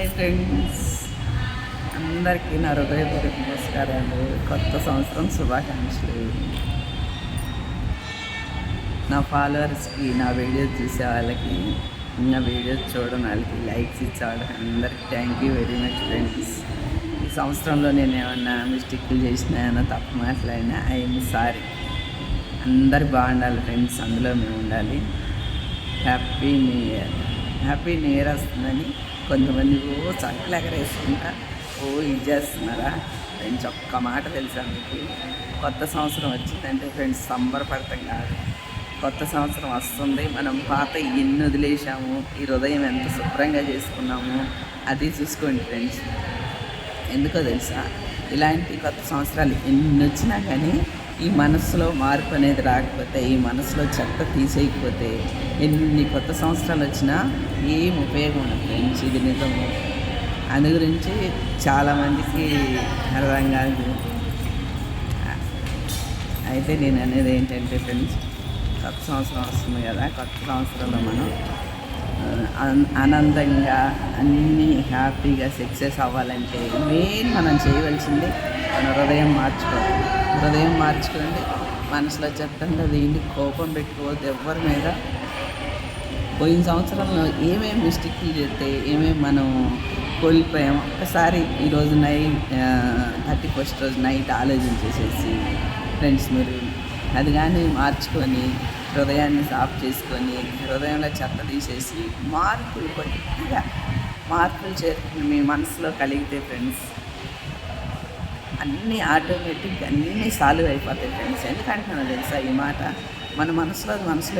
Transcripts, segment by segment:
Hi friends, అందరికీ నా హృదయపూర్వక నమస్కారాలు. కొత్త సంవత్సరం శుభాకాంక్షలు. నా ఫాలోవర్స్కి, నా వీడియోస్ చూసే వాళ్ళకి, నా వీడియోస్ చూడడం వాళ్ళకి, లైక్స్ ఇచ్చే వాళ్ళకి అందరికి thank you very much friends. ఈ సంవత్సరంలో నేను ఏమన్నా మిస్టేక్లు చేసినా, ఏమన్నా తప్పు మాట్లాడినా ఐఎమ్ సారీ. అందరు బాగుండాలి ఫ్రెండ్స్, అందులో మేము ఉండాలి. Happy new year. Happy new year వస్తుందని కొంతమంది చక్కలు ఎగరేసుకుంటా ఇది చేస్తున్నారా ఫ్రెండ్స్. ఒక్క మాట తెలుసా మీకు, కొత్త సంవత్సరం వచ్చిందంటే ఫ్రెండ్స్ సంబరపడతాం కాదు. కొత్త సంవత్సరం వస్తుంది, మనం పాత ఎన్ని వదిలేసాము, ఈ హృదయం ఎంత శుభ్రంగా చేసుకున్నాము అది చూసుకోండి ఫ్రెండ్స్. ఎందుకో తెలుసా, ఇలాంటి కొత్త సంవత్సరాలు ఎన్ని వచ్చినా కానీ ఈ మనసులో మార్పు అనేది రాకపోతే, ఈ మనసులో చెత్త తీసేయకపోతే ఎన్ని కొత్త సంవత్సరాలు వచ్చినా ఏం ఉపయోగం ఉండదు ఫ్రెండ్స్. ఇది నిజము. అందు గురించి చాలామందికి అర్థం కాదు. అయితే నేను అనేది ఏంటంటే ఫ్రెండ్స్, కొత్త సంవత్సరం వస్తుంది కదా, కొత్త సంవత్సరంలో మనం ఆనందంగా అన్నీ హ్యాపీగా సక్సెస్ అవ్వాలంటే మెయిన్ మనం చేయవలసింది మన హృదయం మార్చుకోవాలి. హృదయం మార్చుకోండి. మనసులో చెత్తంగా దీన్ని కోపం పెట్టుకోవద్దు ఎవరి మీద. పోయిన సంవత్సరంలో ఏమేమి మిస్టేక్లు చేస్తే, ఏమేమి మనం కోల్పోయాం ఒక్కసారి ఈరోజు 31st రోజు నైట్ ఆలోచించేసేసి ఫ్రెండ్స్, మీరు అది కానీ మార్చుకొని హృదయాన్ని సాఫ్ చేసుకొని హృదయంలో చెత్త తీసేసి కొద్దిగా మార్పులు చేరుకుని మీ మనసులో కలిగితే ఫ్రెండ్స్ అన్నీ ఆటోమేటిక్గా అన్నీ సాల్వ్ అయిపోతాయి ఫ్రెండ్స్. ఎందుకంటున్నా తెలుసా ఈ మాట, మన మనసులో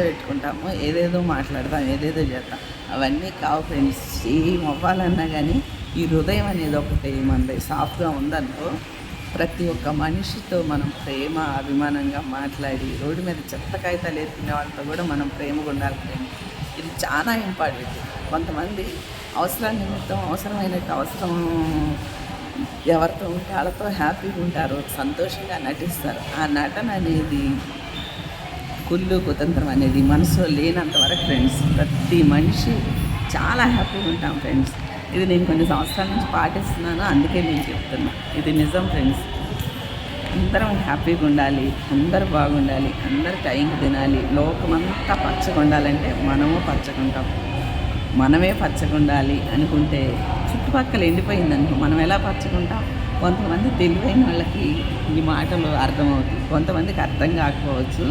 పెట్టుకుంటాము, ఏదేదో మాట్లాడతాం, ఏదేదో చేద్దాం, అవన్నీ కావు ఫ్రెండ్స్. ఏం అవ్వాలన్నా కానీ ఈ హృదయం అనేది ఒకటి మనది సాఫ్ట్గా ఉందనుకో, ప్రతి ఒక్క మనిషితో మనం ప్రేమ అభిమానంగా మాట్లాడి, రోడ్డు మీద చెత్త కాగితాలు ఎత్తుకునే వాళ్ళతో కూడా మనం ప్రేమగా ఉండాలి ఫ్రెండ్స్. ఇది చాలా ఇంపార్టెంట్. కొంతమంది అవసరం నిమిత్తం అవసరం ఎవరితో ఉంటే వాళ్ళతో హ్యాపీగా ఉంటారు, సంతోషంగా నటిస్తారు. ఆ నటన అనేది కుళ్ళు కుతంత్రం అనేది మనసులో లేనంత వరకు ఫ్రెండ్స్ ప్రతి మనిషి చాలా హ్యాపీగా ఉంటాం ఫ్రెండ్స్. ఇది నేను కొన్ని సంవత్సరాల నుంచి పాటిస్తున్నాను, అందుకే నేను చెప్తున్నా. ఇది నిజం ఫ్రెండ్స్. అందరం హ్యాపీగా ఉండాలి, అందరూ బాగుండాలి, అందరూ టైంకి తినాలి. లోకమంతా పచ్చగా ఉండాలంటే మనము పచ్చగా ఉంటాం. మనమే పచ్చగా ఉండాలి అనుకుంటే చుట్టుపక్కల ఎండిపోయిందనుకో మనం ఎలా పచ్చకుంటాం. కొంతమంది తెలివైన వాళ్ళకి ఈ మాటలు అర్థమవుతాయి, కొంతమందికి అర్థం కాకపోవచ్చు.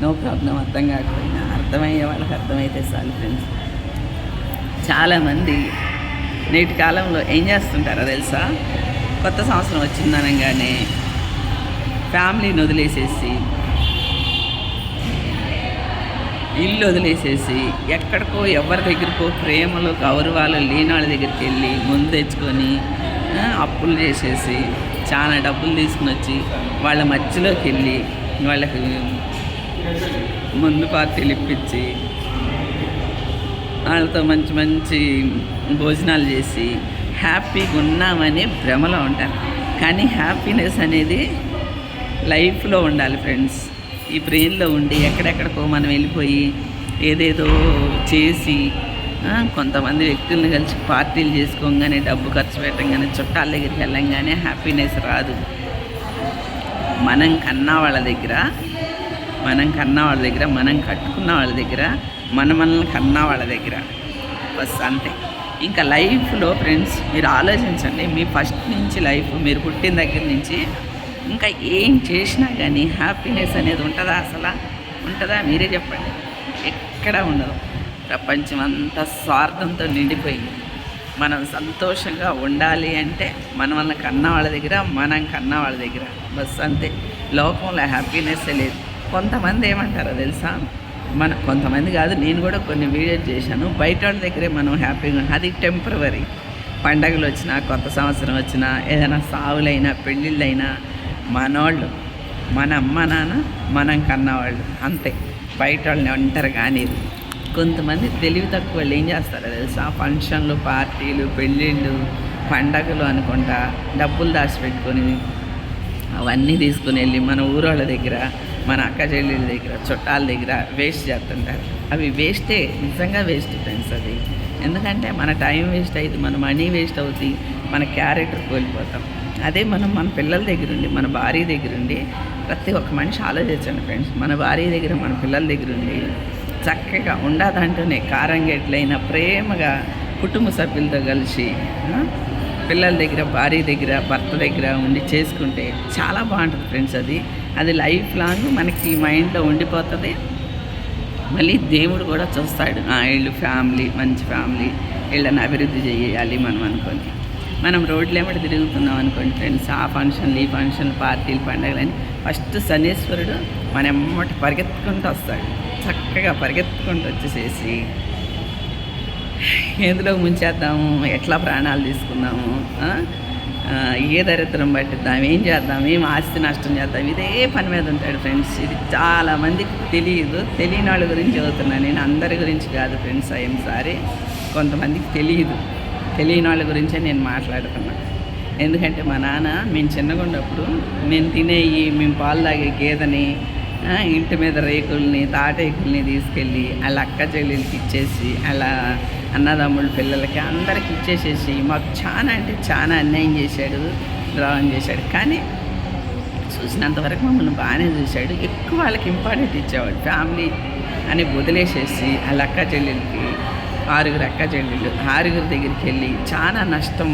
నో ప్రాబ్లం, అర్థం కాకపోయినా అర్థమయ్యే వాళ్ళకి అర్థమైతే చాలు ఫ్రెండ్స్. చాలామంది నేటి కాలంలో ఏం చేస్తుంటారో తెలుసా, కొత్త సంవత్సరం వచ్చిందనగానే ఫ్యామిలీని వదిలేసేసి, ఇల్లు వదిలేసేసి ఎక్కడికో ఎవరి దగ్గరకో ప్రేమలు గౌరవాలు లేని వాళ్ళ దగ్గరికి వెళ్ళి ముందు తెచ్చుకొని అప్పులు చేసేసి చాలా డబ్బులు తీసుకుని వచ్చి వాళ్ళ మధ్యలోకి వెళ్ళి వాళ్ళకి ముందు పార్టీలు ఇప్పించి వాళ్ళతో మంచి మంచి భోజనాలు చేసి హ్యాపీగా ఉన్నామని భ్రమలో ఉంటారు. కానీ హ్యాపీనెస్ అనేది లైఫ్లో ఉండాలి ఫ్రెండ్స్. ఈ బ్రెయిన్లో ఉండి ఎక్కడెక్కడికో మనం వెళ్ళిపోయి ఏదేదో చేసి కొంతమంది వ్యక్తులను కలిసి పార్టీలు చేసుకోగానే, డబ్బు ఖర్చు పెట్టంగానే, చుట్టాల దగ్గరికి వెళ్ళంగానే హ్యాపీనెస్ రాదు. మనం కన్నా వాళ్ళ దగ్గర, మనం కట్టుకున్న వాళ్ళ దగ్గర, మనల్ని కన్నా వాళ్ళ దగ్గర బస్ అంతే. ఇంకా లైఫ్లో ఫ్రెండ్స్ మీరు ఆలోచించండి, మీ ఫస్ట్ నుంచి లైఫ్ మీరు పుట్టిన దగ్గర నుంచి ఇంకా ఏం చేసినా కానీ హ్యాపీనెస్ అనేది ఉంటుందా? అసలు ఉంటుందా? మీరే చెప్పండి. ఎక్కడ ఉండదు. ప్రపంచం అంతా స్వార్థంతో నిండిపోయింది. మనం సంతోషంగా ఉండాలి అంటే మనం కన్నా వాళ్ళ దగ్గర, మనం కన్నా వాళ్ళ దగ్గర బస్ అంతే. లోకంలో హ్యాపీనెస్ లేదు. కొంతమంది ఏమంటారో తెలుసా, కొంతమంది కాదు, నేను కూడా కొన్ని వీడియోస్ చేశాను, బయట వాళ్ళ దగ్గరే మనం హ్యాపీగా, అది టెంపరవరీ. పండగలు వచ్చినా, కొత్త సంవత్సరం వచ్చినా, ఏదైనా సావులైనా, పెళ్ళిళ్ళైనా మనోళ్ళు, మన అమ్మ నాన్న, మనం కన్నవాళ్ళు అంతే. బయట వాళ్ళని అంటారు. కానీ కొంతమంది తెలివి తక్కువ వాళ్ళు ఏం చేస్తారో తెలుసా, ఫంక్షన్లు, పార్టీలు, పెళ్ళిళ్ళు, పండగలు అనుకుంటా డబ్బులు దాచిపెట్టుకొని అవన్నీ తీసుకుని వెళ్ళి మన ఊరోళ్ళ దగ్గర, మన అక్క చెల్లెళ్ళ దగ్గర, చుట్టాల దగ్గర వేస్ట్ చేస్తుంటారు. అవి వేస్టే, నిజంగా వేస్ట్ ఫ్రెండ్స్. అది ఎందుకంటే మన టైం వేస్ట్ అవుతుంది, మన మనీ వేస్ట్ అవుతుంది, మన క్యారెక్టర్ కోల్పోతాం. అదే మనం మన పిల్లల దగ్గరుండి, మన భార్య దగ్గరుండి, ప్రతి ఒక్క మనిషి ఆలోచించండి ఫ్రెండ్స్, మన భార్య దగ్గర, మన పిల్లల దగ్గరుండి చక్కగా ఉండదంటూనే కారంగా ఎట్లయినా ప్రేమగా కుటుంబ సభ్యులతో కలిసి పిల్లల దగ్గర, భార్య దగ్గర, భర్త దగ్గర ఉండి చేసుకుంటే చాలా బాగుంటుంది ఫ్రెండ్స్. అది లైఫ్ లాంగ్ మనకి మైండ్లో ఉండిపోతుంది. మళ్ళీ దేవుడు కూడా చూస్తాడు, వీళ్ళు ఫ్యామిలీ మంచి ఫ్యామిలీ, వీళ్ళని అభివృద్ధి చేయాలి మనం అనుకొని. మనం రోడ్లు ఏమిటి తిరుగుతున్నాం అనుకోండి ఫ్రెండ్స్, ఆ ఫంక్షన్లు, ఈ ఫంక్షన్, పార్టీలు, పండుగలని ఫస్ట్ శనీశ్వరుడు మన ఎమ్మటి పరిగెత్తుకుంటూ వస్తాడు. చక్కగా పరిగెత్తుకుంటూ వచ్చేసేసి ఎందులో ముంచేద్దాము, ఎట్లా ప్రాణాలు తీసుకుందాము, ఏ దరిద్రం పట్టిద్దాం, ఏం చేద్దాం, ఏం ఆస్తి నష్టం చేద్దాం, ఇదే పని మీద ఉంటాడు ఫ్రెండ్స్. ఇది చాలామందికి తెలియదు. తెలియని వాళ్ళ గురించి చదువుతున్నాను నేను, అందరి గురించి కాదు ఫ్రెండ్స్. ఐఎమ్ సారీ, కొంతమందికి తెలియని వాళ్ళ గురించే నేను మాట్లాడుతున్నా. ఎందుకంటే మా నాన్న మేము చిన్నగా ఉన్నప్పుడు మేము పాలు తాగే గేదెని, ఇంటి మీద రేకుల్ని, తాటేకుల్ని తీసుకెళ్ళి వాళ్ళ అక్క చెల్లెలకి ఇచ్చేసి, అలా అన్నదమ్ముళ్ళ పిల్లలకి అందరికి ఇచ్చేసేసి మాకు చాలా అంటే చాలా అన్యాయం చేశాడు, ద్రోహం చేశాడు. కానీ చూసినంతవరకు మమ్మల్ని బాగానే చూశాడు. ఎక్కువ వాళ్ళకి ఇంపార్టెంట్ ఇచ్చేవాడు. ఫ్యామిలీ అని వదిలేసేసి వాళ్ళ అక్క చెల్లెలకి, 6 అక్క చెల్లెళ్ళు, 6 దగ్గరికి వెళ్ళి చాలా నష్టం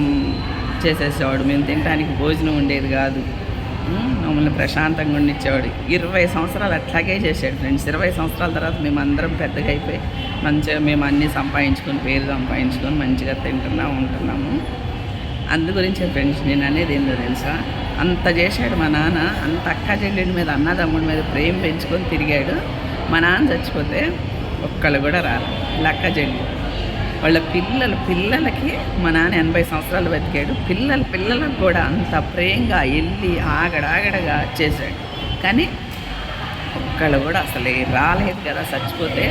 చేసేసేవాడు. మేము తినడానికి భోజనం ఉండేది కాదు, మమ్మల్ని ప్రశాంతంగా ఉండిచ్చేవాడు. 20 సంవత్సరాలు అట్లాగే చేశాడు ఫ్రెండ్స్. 20 సంవత్సరాల తర్వాత మేము అందరం పెద్దగా అయిపోయి మంచిగా మేము అన్నీ సంపాదించుకొని, పేరు సంపాదించుకొని మంచిగా ఉంటున్నాము. అందు గురించే ఫ్రెండ్స్ నేను అనేది ఏందో తెలుసా, అంత చేశాడు మా నాన్న. అంత అక్క చెల్లెడి మీద, అన్నదమ్ముడి మీద ప్రేమ పెంచుకొని తిరిగాడు. మా నాన్న చచ్చిపోతే ఒక్కళ్ళు కూడా రారు. అక్క చెల్లి వాళ్ళ పిల్లలకి మా నాన్న 80 సంవత్సరాలు బతికాడు. పిల్లలకు కూడా అంత ప్రేమగా వెళ్ళి ఆగడగా చేశాడు. కానీ ఒక్కళ్ళు కూడా అసలు రాలేదు కదా, చచ్చిపోతే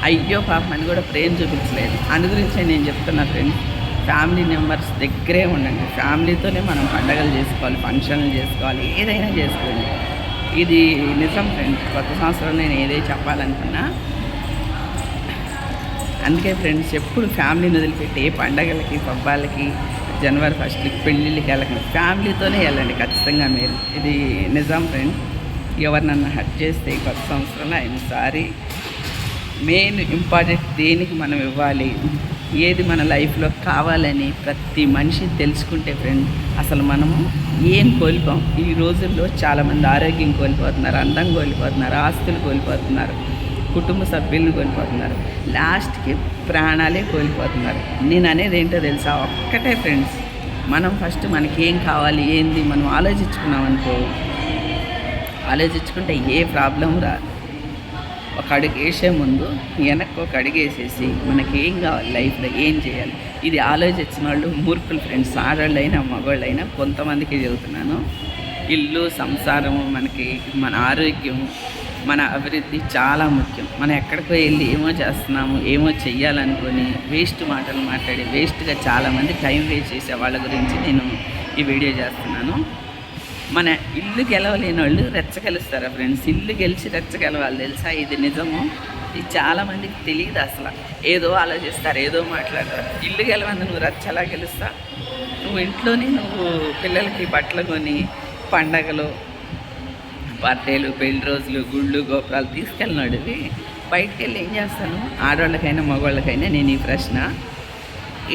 అయ్యో పాపం అని కూడా ప్రేమ చూపించలేదు. అందు గురించే నేను చెప్తున్నా ఫ్రెండ్స్, ఫ్యామిలీ మెంబర్స్ దగ్గరే ఉండండి. ఫ్యామిలీతోనే మనం పండుగలు చేసుకోవాలి, ఫంక్షన్లు చేసుకోవాలి, ఏదైనా చేసుకోండి. ఇది నిజం ఫ్రెండ్స్. కొత్త సంవత్సరం నేను ఏదే చెప్పాలనుకున్నా. అందుకే ఫ్రెండ్స్, ఎప్పుడు ఫ్యామిలీని వదిలిపెట్టి ఏ పండగలకి, పబ్బాలకి, జనవరి 1కి, పెళ్ళిళ్ళకి వెళ్ళకండి. ఫ్యామిలీతోనే వెళ్ళండి ఖచ్చితంగా మీరు. ఇది నిజం ఫ్రెండ్స్. ఎవరినన్నా హర్ట్ చేస్తే కొత్త సంవత్సరంలో ఐఎమ్ సారీ. మెయిన్ ఇంపార్టెంట్ దేనికి మనం ఇవ్వాలి, ఏది మన లైఫ్లో కావాలని ప్రతి మనిషి తెలుసుకుంటే ఫ్రెండ్స్, అసలు మనము ఏం కోల్పోం. ఈ రోజుల్లో చాలామంది ఆరోగ్యం కోల్పోతున్నారు, అందం కోల్పోతున్నారు, ఆస్తులు కోల్పోతున్నారు, కుటుంబ సభ్యులను కోల్పోతున్నారు, లాస్ట్కి ప్రాణాలే కోల్పోతున్నారు. నేను అనేది ఏంటో తెలుసా, ఒక్కటే ఫ్రెండ్స్, మనం ఫస్ట్ మనకేం కావాలి ఏంది మనం ఆలోచించుకుంటే ఏ ప్రాబ్లం రాదు. ఒక అడుగు వేసే ముందు వెనక్కి ఒక అడుగు వేసేసి మనకి ఏం కావాలి, లైఫ్లో ఏం చేయాలి, ఇది ఆలోచించిన వాళ్ళు మూర్ఖులు ఫ్రెండ్స్. ఆడవాళ్ళైనా మగవాళ్ళైనా, కొంతమందికి చెబుతున్నాను. ఇల్లు, సంసారము, మనకి మన ఆరోగ్యం, మన అభివృద్ధి చాలా ముఖ్యం. మనం ఎక్కడికో వెళ్ళి ఏమో చేస్తున్నాము, ఏమో చెయ్యాలనుకొని వేస్ట్ మాటలు మాట్లాడి వేస్ట్గా చాలామంది టైం వేస్ట్ చేసే వాళ్ళ గురించి నేను ఈ వీడియో చేస్తున్నాను. మన ఇల్లు గెలవలేని వాళ్ళు రెచ్చగలుస్తారా ఫ్రెండ్స్? ఇల్లు గెలిచి రెచ్చగలవాలి తెలుసా? ఇది నిజము. ఇది చాలామందికి తెలియదు అసలు. ఏదో ఆలోచిస్తారు, ఏదో మాట్లాడతారు. ఇల్లు గెలవంది నువ్వు రెచ్చ ఎలా గెలుస్తా? నువ్వు ఇంట్లోనే నువ్వు పిల్లలకి బట్టలు కొని, పండగలు, బర్త్డేలు, పెళ్లి రోజులు, గుళ్ళు, గోపురాలు తీసుకెళ్ళినాడు. బయటికి వెళ్ళి ఏం చేస్తాను? ఆడవాళ్ళకైనా మగవాళ్ళకైనా నేను ఈ ప్రశ్న,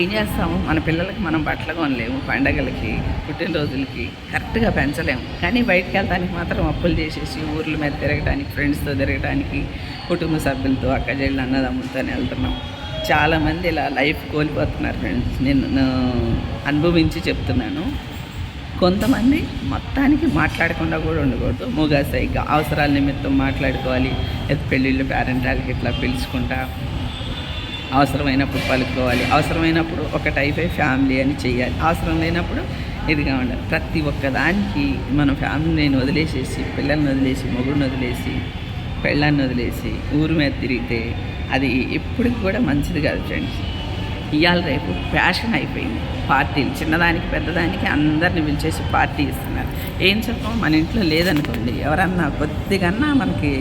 ఏం చేస్తాము? మన పిల్లలకి మనం బట్టలు కొనలేము, పండగలకి, పుట్టినరోజులకి కరెక్ట్గా పెంచలేము. కానీ బయటకు వెళ్ళడానికి మాత్రం అప్పులు చేసేసి ఊర్ల మీద తిరగడానికి, ఫ్రెండ్స్తో తిరగడానికి, కుటుంబ సభ్యులతో, అక్కజెళ్ళు, అన్నదమ్ములతో వెళ్తున్నాం. చాలామంది ఇలా లైఫ్ కోల్పోతున్నారు ఫ్రెండ్స్. నేను అనుభవించి చెప్తున్నాను. కొంతమంది మొత్తానికి మాట్లాడకుండా కూడా ఉండకూడదు. మూగాసైగా అవసరాల నిమిత్తం మాట్లాడుకోవాలి. పెళ్ళిళ్ళు, పేరెంటాలకి ఇట్లా పిలుచుకుంటా అవసరమైనప్పుడు పలుకోవాలి. అవసరమైనప్పుడు ఒక టైప్ ఫ్యామిలీ అని చెయ్యాలి. అవసరం లేనప్పుడు ఇదిగా ఉండాలి. ప్రతి ఒక్కదానికి మనం ఫ్యామిలీని వదిలేసేసి, పిల్లల్ని వదిలేసి, మొగుడిని వదిలేసి, పెళ్ళాన్ని వదిలేసి ఊరి మీద తిరిగితే అది ఎప్పటికి కూడా మంచిది కాదు ఫ్రెండ్స్. ఇవాళ రేపు ఫ్యాషన్ అయిపోయింది. పార్టీలు, చిన్నదానికి పెద్దదానికి అందరిని పిలిచేసి పార్టీ ఇస్తున్నారు. ఏం చెప్పం, మన ఇంట్లో లేదనుకోండి, ఎవరన్నా కొద్దిగన్నా మనకి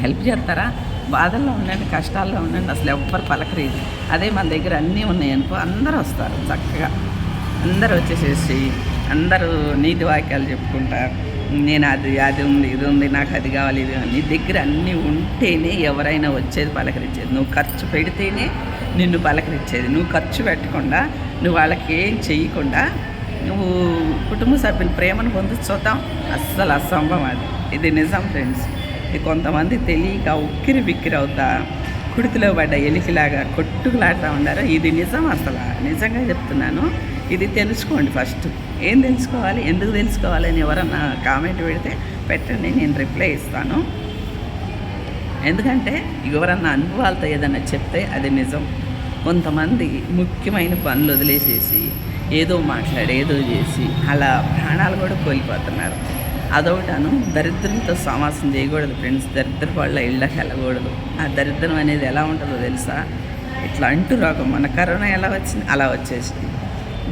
హెల్ప్ చేస్తారా? బాధల్లో ఉండండి, కష్టాల్లో ఉండండి, అసలు ఎవ్వరు పలకరీదు. అదే మన దగ్గర అన్నీ ఉన్నాయనుకో అందరూ వస్తారు చక్కగా. అందరూ వచ్చేసేసి అందరూ నీతి వాక్యాలు చెప్పుకుంటా, నేను అది ఉంది, ఇది ఉంది, నాకు అది కావాలి, ఇది నీ దగ్గర అన్నీ ఉంటేనే ఎవరైనా వచ్చేది పలకరించేది. నువ్వు ఖర్చు పెడితేనే నిన్ను పలకరించేది. నువ్వు ఖర్చు పెట్టకుండా, నువ్వు వాళ్ళకి ఏం చెయ్యకుండా నువ్వు కుటుంబ సభ్యుల ప్రేమను పొందుతాం అస్సలు అసంభవం. ఇది నిజం ఫ్రెండ్స్. ఇది కొంతమంది తెలియక ఉక్కిరి బిక్కిరి అవుతా కుడితిలో పడ్డ ఎలికిలాగా కొట్టుకులాడుతూ ఉన్నారు. ఇది నిజం, అసలు నిజంగా చెప్తున్నాను. ఇది తెలుసుకోండి ఫస్ట్. ఏం తెలుసుకోవాలి, ఎందుకు తెలుసుకోవాలి అని ఎవరన్నా కామెంట్ పెడితే పెట్టండి, నేను రిప్లై ఇస్తాను. ఎందుకంటే ఎవరన్నా అనుభవాలతో ఏదన్నా చెప్తే అది నిజం. కొంతమంది ముఖ్యమైన పనులు వదిలేసేసి ఏదో మాట్లాడి ఏదో చేసి అలా ప్రాణాలు కూడా కోల్పోతున్నారు. అదొకటాను. దరిద్రంతో సమాసం చేయకూడదు ఫ్రెండ్స్. దరిద్ర వాళ్ళ ఇళ్ళకి వెళ్ళకూడదు. ఆ దరిద్రం అనేది ఎలా ఉంటుందో తెలుసా? ఇట్లా అంటూ రోగం, మన కరోనా ఎలా వచ్చింది అలా వచ్చేసింది.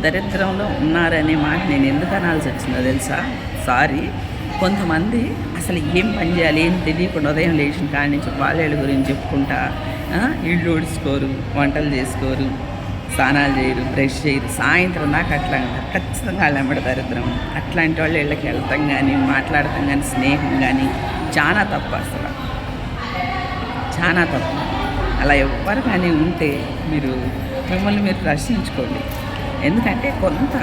దరిద్రంలో ఉన్నారనే మాట నేను ఎందుకు అనాల్సి వచ్చిందో తెలుసా? సారీ. కొంతమంది అసలు ఏం పని చేయాలి ఏం తెలియకుండా ఉదయం లేచిన కాడి నుంచి వాళ్ళ గురించి చెప్పుకుంటా ఇళ్ళు ఊడ్చుకోరు, వంటలు చేసుకోరు, స్నానాలు చేయరు, బ్రష్ చేయరు, సాయంత్రం దాకా అట్లా ఉంటారు. ఖచ్చితంగా వాళ్ళు వెంబడి దరిద్రం. అట్లాంటి వాళ్ళు ఇళ్ళకి వెళ్తాం కానీ మాట్లాడతాం కానీ స్నేహం కానీ చాలా తప్పు, అసలు చాలా తప్పు. అలా ఎవ్వరు కానీ ఉంటే మిమ్మల్ని మీరు ప్రశ్నించుకోండి. ఎందుకంటే కొంత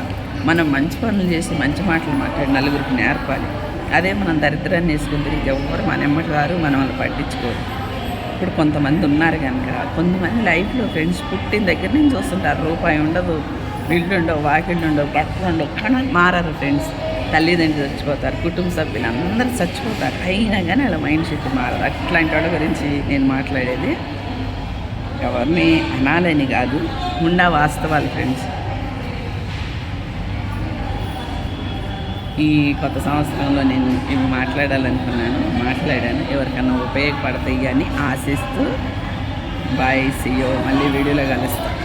మనం మంచి పనులు చేసి మంచి మాటలు మాట్లాడి నలుగురికి నేర్పాలి. అదే మనం దరిద్రాన్ని వేసుకుంటే ఎవరు మన ఎమ్మటి వారు మనం వాళ్ళు పట్టించుకోరు. ఇప్పుడు కొంతమంది ఉన్నారు కనుక, కొంతమంది లైఫ్లో ఫ్రెండ్స్ పుట్టిన దగ్గర నుంచి చూస్తుంటారు. రూపాయి ఉండదు, ఇళ్ళు ఉండవు, వాకిళ్ళు ఉండవు, బట్టలు ఉండవు, కానీ మారారు ఫ్రెండ్స్. తల్లిదండ్రులు చచ్చిపోతారు, కుటుంబ సభ్యులు అందరూ చచ్చిపోతారు, అయినా కానీ అలా మైండ్ సెట్ మారదు. అట్లాంటి వాళ్ళ గురించి నేను మాట్లాడేది. ఎవరిని అనాలని కాదు, ఉన్న వాస్తవాలు ఫ్రెండ్స్. ఈ కొత్త సంవత్సరంలో నేను ఇవి మాట్లాడాను. ఎవరికన్నా ఉపయోగపడతాయి అని ఆశిస్తూ బాయ్, సీ యూ. మళ్ళీ వీడియోలో కలుస్తాను.